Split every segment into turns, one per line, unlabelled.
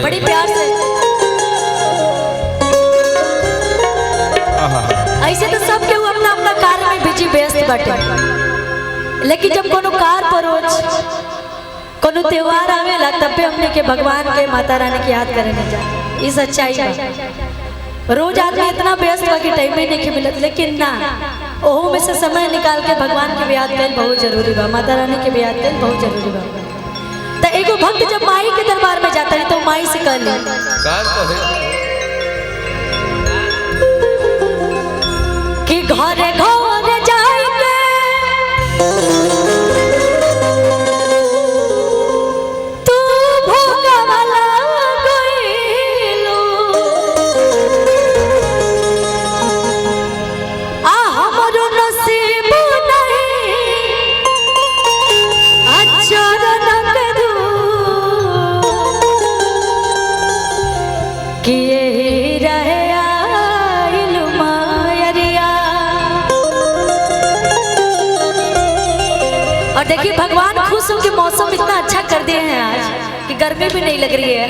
बड़ी प्यार से। ऐसे तो सब केहू अपना अपना कार्य में बिजी व्यस्त बाटे, लेकिन जब कोनो कार परोज कोनो त्योहार आवेला तब पे हमने के भगवान के माता रानी की याद करे नहीं जा। ये सच्चाई है। रोज आदमी इतना व्यस्त बा कि टाइम ही नहीं मिलत, लेकिन ना ओहो में से समय निकाल के भगवान के याद करें बहुत जरूरी बा, माता रानी के याद करें बहुत जरूरी बा। तो एगो भक्त जब माई के दरबार में जाता है तो माई से कह ले कि घरे घरे जाएंगे तू भोगवाला गइलो आ हमरो नसीब नहीं अचरन के दू कि यही रहे और देखिए भगवान खुश हो कि मौसम इतना अच्छा कर दिए हैं आज कि गर्मी भी नहीं लग रही है,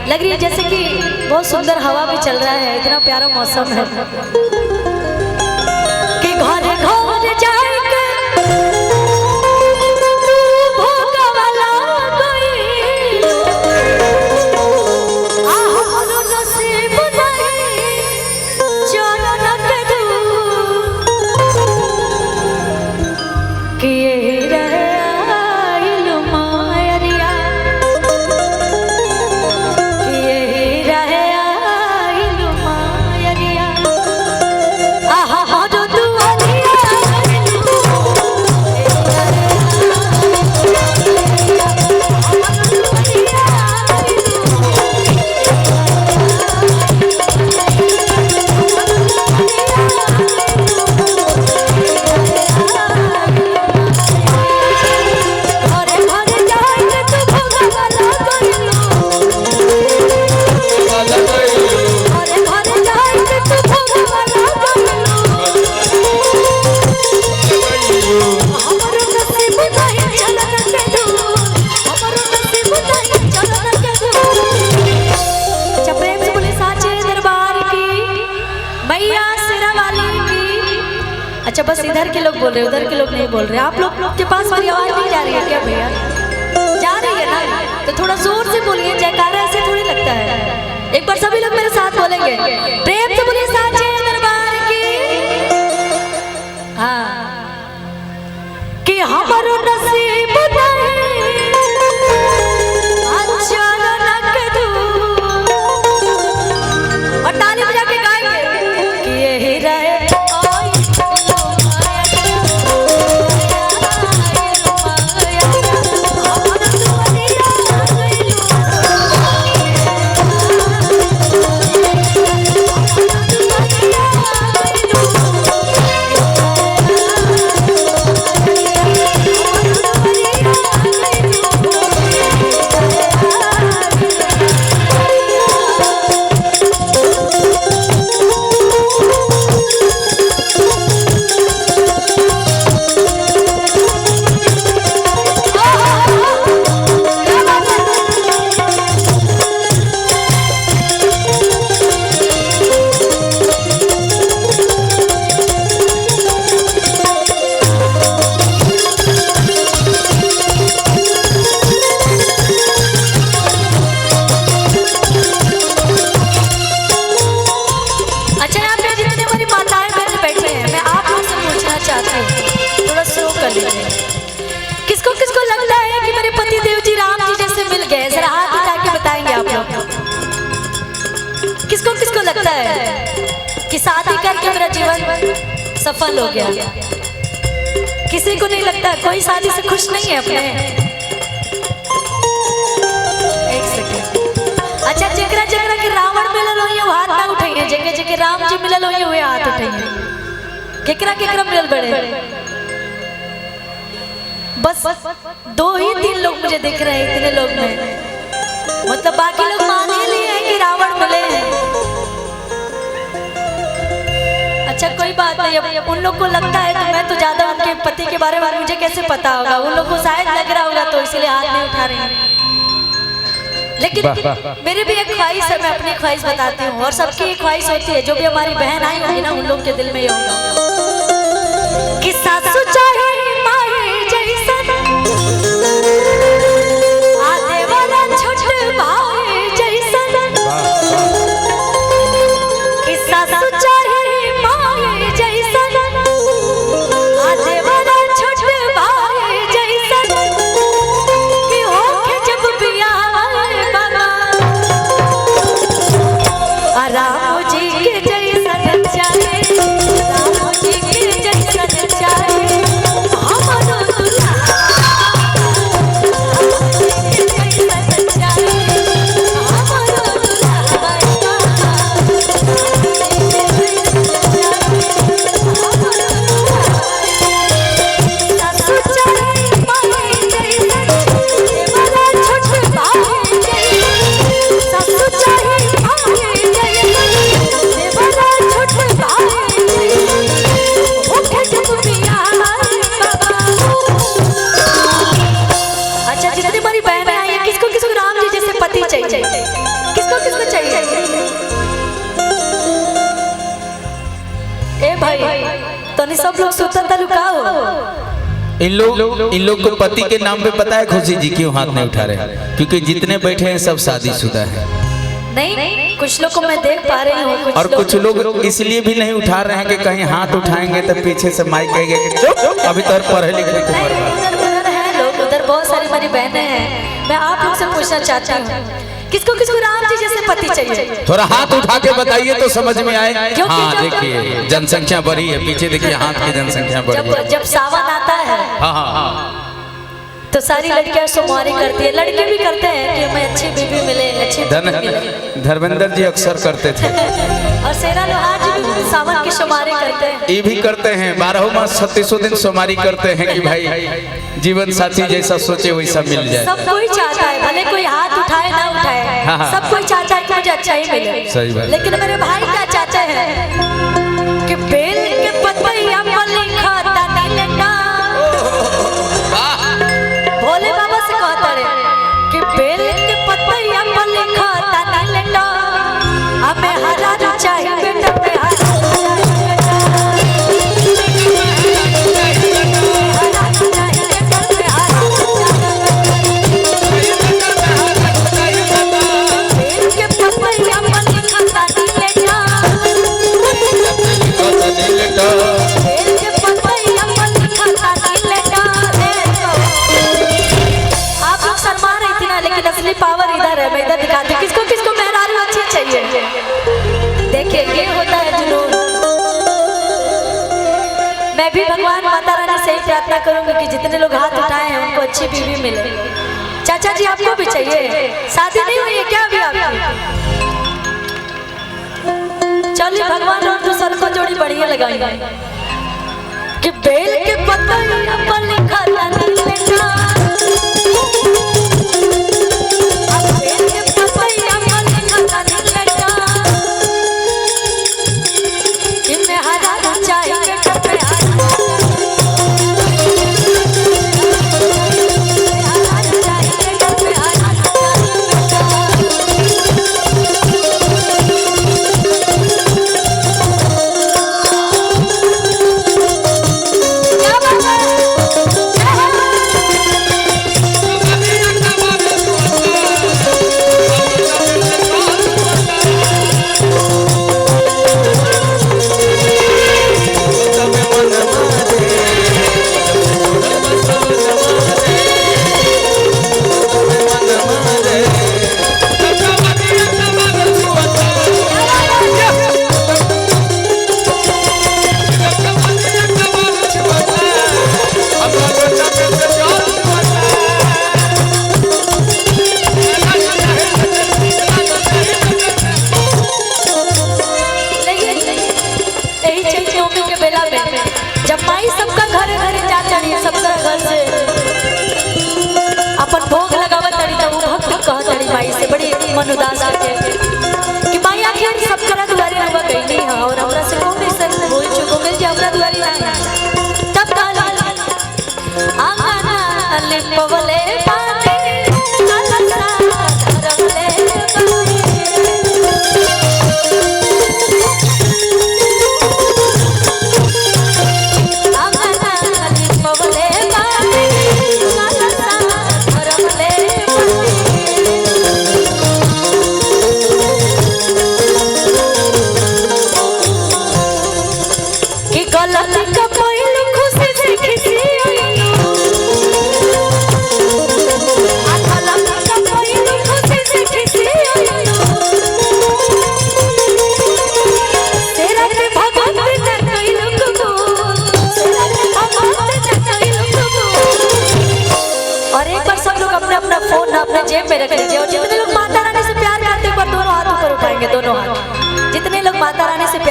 लग रही है जैसे कि बहुत सुंदर हवा भी चल रहा है, इतना प्यारा मौसम है कि घरे घरे जाएंगे भोगवाला गइलो आ हमरो नसीब नहीं चरण के दू कि अच्छा बस इधर के लोग बोल रहे हैं, उधर के लोग नहीं बोल रहे। आप लोग के पास मेरी आवाज नहीं जा रही है क्या भैया? जा रही है ना? तो थोड़ा जोर से बोलिए, जयकारा ऐसे थोड़ी लगता है। एक बार सभी लोग मेरे साथ बोलेंगे, प्रेम से बोलिए साचे दरबार की। हाँ कि हमारो नसीब नहीं अचरन के दू और ताली बजा के गाएंगे कि यही रहे किसको किसको लगता है कि मेरे पति देव जी राम जी जैसे मिल गए? जरा हाथ उठा के बताएंगे आप लोग। किसको किसको लगता है कि शादी करके मेरा जीवन सफल हो गया? किसी को नहीं लगता? कोई शादी से खुश नहीं है अपने? एक सेकंड। अच्छा जकरा जकरा के रावण मिलल हो वो हाथ ना उठाइए, जगह जगह राम जी मिलल हो वो हाथ उठाइए। केकरा केकरा मिलल बड़े? बस 2-3 लोग मुझे दिख रहे हैं, इतने लोग में मतलब बाकी लोग मान ही लिए हैं कि रावण मिले हैं। अच्छा कोई बात नहीं, अब उन लोग को लगता है तो मैं तो ज्यादा उनके पति के बारे में मुझे कैसे पता होगा? उन लोग को शायद लग रहा होगा तो इसलिए हाथ नहीं उठा रहे हैं। लेकिन मेरी भी एक ख्वाहिश है, मैं अपनी ख्वाहिश बताती हूँ और सबकी एक ख्वाहिश होती है, जो भी हमारी बहन आई होगी ना उन लोग के दिल में ये होगा कि सासु चाहे माए जैसन आधे वाला छोट भाई जैसन, कि सासु चाहे माए जैसन आधे वाला छोट भाई जैसन, कि होके जब बियाह राम जी के जैसन चाहे, राम जी के जैसन चाहे हमरो दुल्हा, राम जी के जैसन चाहे हमरो दुल्हा, सासु चाहे माए जैसन देवरा छोट भाई जैसन, सासु चाहे चाहिए, किसको किसको चाहिए? ए भाई तो नहीं सब लोग सुतन तलु का हो?
इन लोग को पति के नाम पे पता है खुशी जी क्यों हाथ नहीं उठा रहे? क्योंकि जितने बैठे हैं सब शादीशुदा है।
नहीं, कुछ लोग को मैं देख पा रही हूँ,
और कुछ लोग इसलिए भी नहीं उठा रहे हैं कि कहीं हाथ उठाएंगे तो पीछे से माइक कहेगा कि चुप, अभी तो पढ़े लिखे की उम्र है।
लोग उधर बहुत सारी मेरी बहनें हैं, मैं आप लोग से पूछना चाहती हूँ किसको किसको राम जी जैसे पति चाहिए?
थोड़ा हाथ उठा के बताइए तो समझ में आए। हाँ देखिए जनसंख्या बढ़ी है, पीछे देखिए हाथ की जनसंख्या बढ़ी है।
जब सावन आता है
हाँ
तो सारी लड़कियां शुमारी करती है, लड़के भी करते हैं कि हमें अच्छी बीवी मिले, अच्छी बीवी मिले।
धर्मेंद्र जी अक्सर करते थे
और सेना लोहार जी भी सावन की शुमारी करते हैं।
ये भी करते हैं, 12 मास 36 दिन शुमारी करते हैं कि भाई जीवन साथी जैसा सोचे वैसा मिल जाए।
सब कोई चाहता है, भले कोई हाथ उठाए ना उठाए, सब कोई चाहता है कि मुझे अच्छा ही मिले।
सही बात।
लेकिन मेरे भाई क्या चाहते हैं कि बेल के पतैया पर लिखा था नीलना, भोले बाबा से कहता रे कि बेल के पतैया पर लिखा था नीलना, हमें हरा चाहिए बेटा पे पावर इधर है, मैं इधर दिखाती हूँ किसको किसको मेहरारू अच्छी चाहिए। देखिए ये होता है जुनून। मैं भी भगवान माता रानी से ही प्रार्थना करूंगी कि जितने लोग हाथ उठाए हैं उनको अच्छी बीवी मिले। चाचा जी आपको भी चाहिए? शादी नहीं हुई है क्या अभी आपकी? चलिए भगवान और दूसरों को जोड़ी बढ़िया लगाएंगे कि बेल के पत्ते पर लिखा था नीलना, मन उदास करके कि माई आखिर सब करा दुआरी रवा गईली हां और हमरा से कौन ऐसा बोल चुको गल जे हमरा दुआरी ना तब काला आंगना ले पवले पानी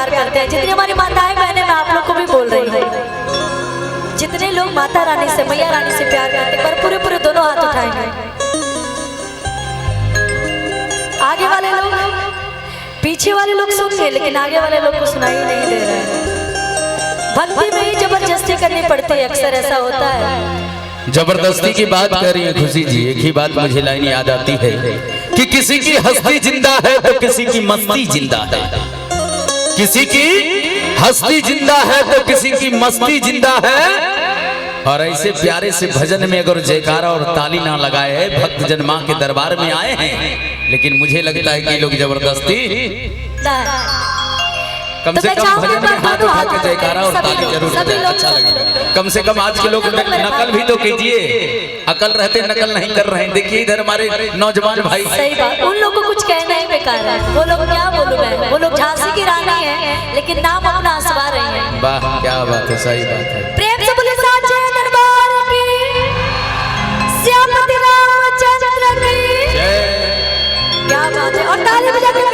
प्यार करते हैं, जितनी हमारी माताएं बहनें, मैं आप लोग को भी बोल रही हूँ, जितने लोग माता रानी से, मैया रानी से प्यार करते हैं, पर पूरे पूरे दोनों हाथ उठाएंगे। आगे वाले लोग, पीछे वाले लोग सुन रहे, लेकिन आगे वाले लोग को सुनाई नहीं दे रहे हैं। भक्ति में ही जबरदस्ती करनी पड़ती है, अक्सर ऐसा होता है।
जबरदस्ती की बात कर रही है खुशी जी, एक ही बात मुझे लाइन याद आती है कि किसी की हस्ती जिंदा है तो किसी की मस्ती जिंदा है, किसी की हस्ती जिंदा है तो किसी की मस्ती जिंदा है। और ऐसे प्यारे से भजन में अगर जयकारा और ताली ना लगाए हैं, भक्त जन मां के दरबार में आए हैं, लेकिन मुझे लगता है कि लोग जबरदस्ती कम से कम भजन में हाथ उठा के जयकारा और ताली जरूर बजाएं, अच्छा लगेगा। कम से कम आज के लोग नकल भी तो कीजिए, अकल रहते नकल नहीं कर रहे हैं। देखिए इधर हमारे नौजवान भाई,
सही बात, उन लोगों को कुछ कहना ही बेकार है। वो लोग क्या बोलूं मैं, वो लोग झांसी की रानी है, लेकिन नाम अपना हंसवा रही है।
वाह क्या बात है, सही बात है।
प्रेम से बोले साचे दरबार की, श्यामती रामचंद्र की, क्या बात है। और ताली बजा के